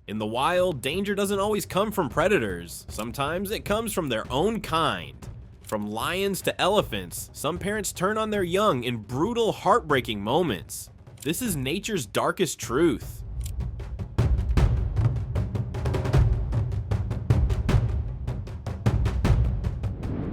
In the wild, danger doesn't always come from predators. Sometimes it comes from their own kind. From lions to elephants, some parents turn on their young in brutal, heartbreaking moments. This is nature's darkest truth.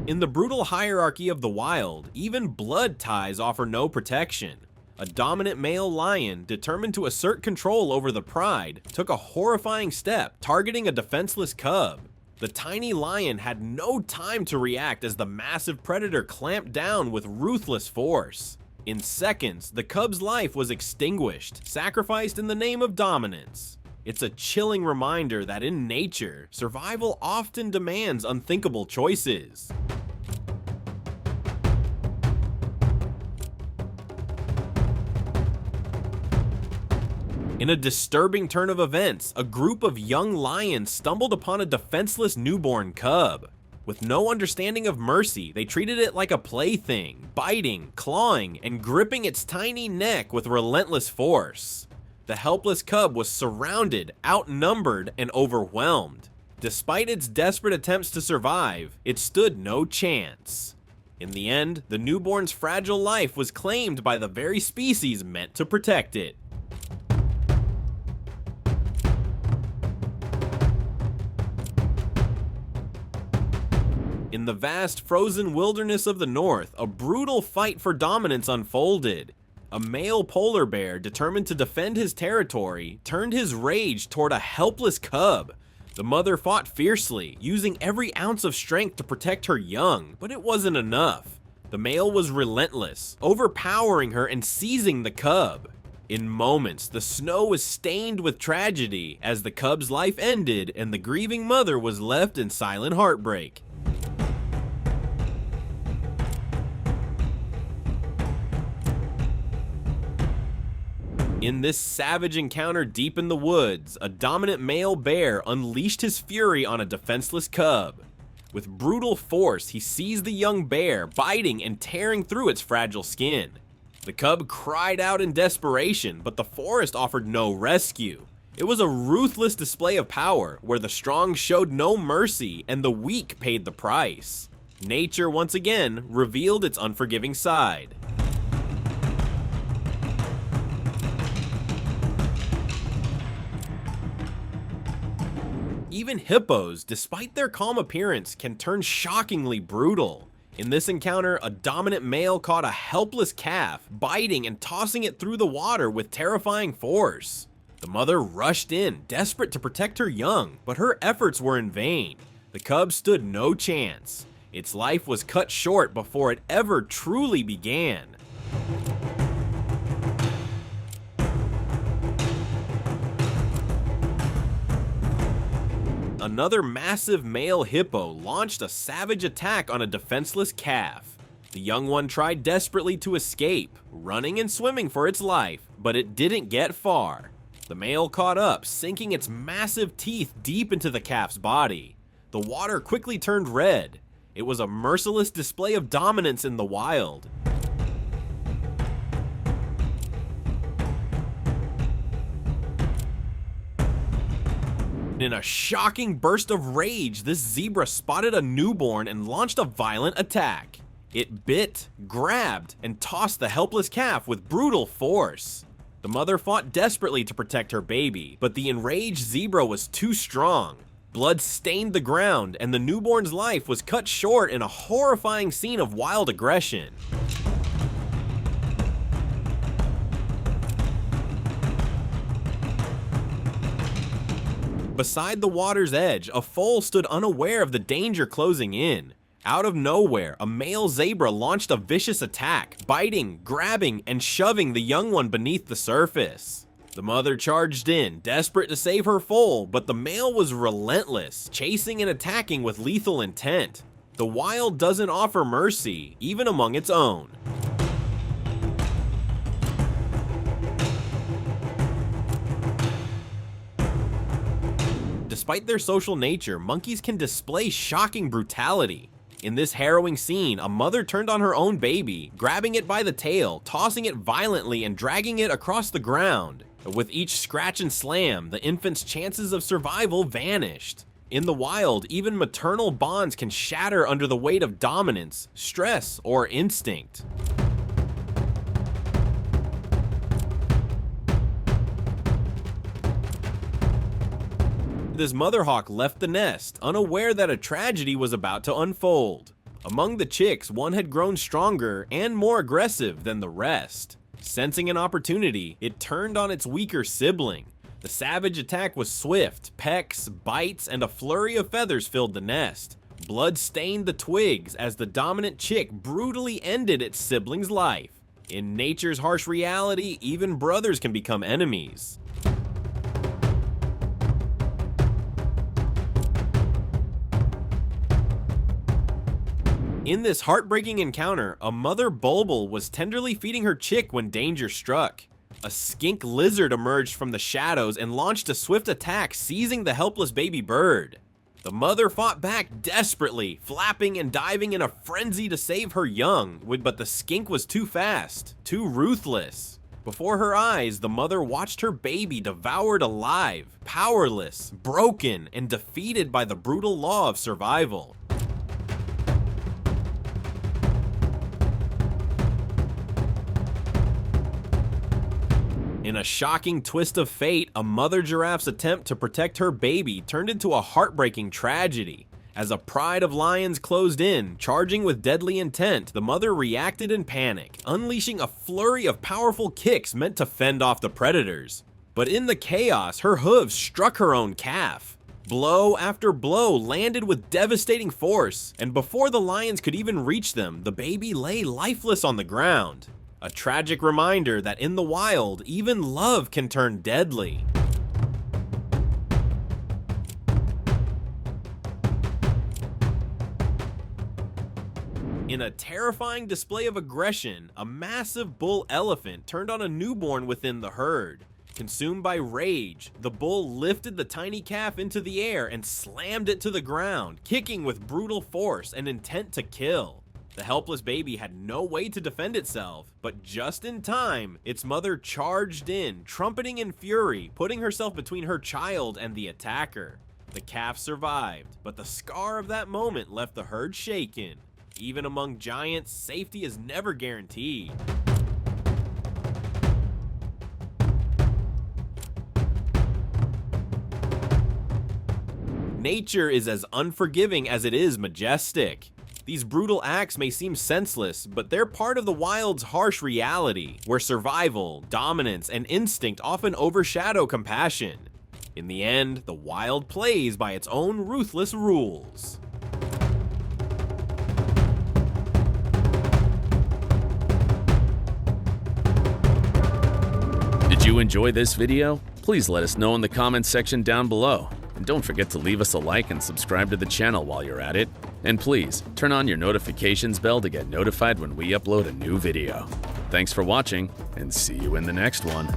In the brutal hierarchy of the wild, even blood ties offer no protection. A dominant male lion, determined to assert control over the pride, took a horrifying step, targeting a defenseless cub. The tiny lion had no time to react as the massive predator clamped down with ruthless force. In seconds, the cub's life was extinguished, sacrificed in the name of dominance. It's a chilling reminder that in nature, survival often demands unthinkable choices. In a disturbing turn of events, a group of young lions stumbled upon a defenseless newborn cub. With no understanding of mercy, they treated it like a plaything, biting, clawing, and gripping its tiny neck with relentless force. The helpless cub was surrounded, outnumbered, and overwhelmed. Despite its desperate attempts to survive, it stood no chance. In the end, the newborn's fragile life was claimed by the very species meant to protect it. In the vast frozen wilderness of the north, a brutal fight for dominance unfolded. A male polar bear, determined to defend his territory, turned his rage toward a helpless cub. The mother fought fiercely, using every ounce of strength to protect her young, but it wasn't enough. The male was relentless, overpowering her and seizing the cub. In moments, the snow was stained with tragedy as the cub's life ended and the grieving mother was left in silent heartbreak. In this savage encounter deep in the woods, a dominant male bear unleashed his fury on a defenseless cub. With brutal force, he seized the young bear, biting and tearing through its fragile skin. The cub cried out in desperation, but the forest offered no rescue. It was a ruthless display of power, where the strong showed no mercy and the weak paid the price. Nature once again revealed its unforgiving side. Even hippos, despite their calm appearance, can turn shockingly brutal. In this encounter, a dominant male caught a helpless calf, biting and tossing it through the water with terrifying force. The mother rushed in, desperate to protect her young, but her efforts were in vain. The cub stood no chance. Its life was cut short before it ever truly began. Another massive male hippo launched a savage attack on a defenseless calf. The young one tried desperately to escape, running and swimming for its life, but it didn't get far. The male caught up, sinking its massive teeth deep into the calf's body. The water quickly turned red. It was a merciless display of dominance in the wild. In a shocking burst of rage, this zebra spotted a newborn and launched a violent attack. It bit, grabbed, and tossed the helpless calf with brutal force. The mother fought desperately to protect her baby, but the enraged zebra was too strong. Blood stained the ground, and the newborn's life was cut short in a horrifying scene of wild aggression. Beside the water's edge, a foal stood unaware of the danger closing in. Out of nowhere, a male zebra launched a vicious attack, biting, grabbing, and shoving the young one beneath the surface. The mother charged in, desperate to save her foal, but the male was relentless, chasing and attacking with lethal intent. The wild doesn't offer mercy, even among its own. Despite their social nature, monkeys can display shocking brutality. In this harrowing scene, a mother turned on her own baby, grabbing it by the tail, tossing it violently and dragging it across the ground. With each scratch and slam, the infant's chances of survival vanished. In the wild, even maternal bonds can shatter under the weight of dominance, stress, or instinct. This mother hawk left the nest, unaware that a tragedy was about to unfold. Among the chicks, one had grown stronger and more aggressive than the rest. Sensing an opportunity, it turned on its weaker sibling. The savage attack was swift. Pecks, bites, and a flurry of feathers filled the nest. Blood stained the twigs as the dominant chick brutally ended its sibling's life. In nature's harsh reality, even brothers can become enemies. In this heartbreaking encounter, a mother bulbul was tenderly feeding her chick when danger struck. A skink lizard emerged from the shadows and launched a swift attack, seizing the helpless baby bird. The mother fought back desperately, flapping and diving in a frenzy to save her young, but the skink was too fast, too ruthless. Before her eyes, the mother watched her baby devoured alive, powerless, broken, and defeated by the brutal law of survival. In a shocking twist of fate, a mother giraffe's attempt to protect her baby turned into a heartbreaking tragedy. As a pride of lions closed in, charging with deadly intent, the mother reacted in panic, unleashing a flurry of powerful kicks meant to fend off the predators. But in the chaos, her hooves struck her own calf. Blow after blow landed with devastating force, and before the lions could even reach them, the baby lay lifeless on the ground. A tragic reminder that in the wild, even love can turn deadly. In a terrifying display of aggression, a massive bull elephant turned on a newborn within the herd. Consumed by rage, the bull lifted the tiny calf into the air and slammed it to the ground, kicking with brutal force and intent to kill. The helpless baby had no way to defend itself, but just in time, its mother charged in, trumpeting in fury, putting herself between her child and the attacker. The calf survived, but the scar of that moment left the herd shaken. Even among giants, safety is never guaranteed. Nature is as unforgiving as it is majestic. These brutal acts may seem senseless, but they're part of the wild's harsh reality, where survival, dominance, and instinct often overshadow compassion. In the end, the wild plays by its own ruthless rules. Did you enjoy this video? Please let us know in the comments section down below. And don't forget to leave us a like and subscribe to the channel while you're at it. And please, turn on your notifications bell to get notified when we upload a new video. Thanks for watching, and see you in the next one.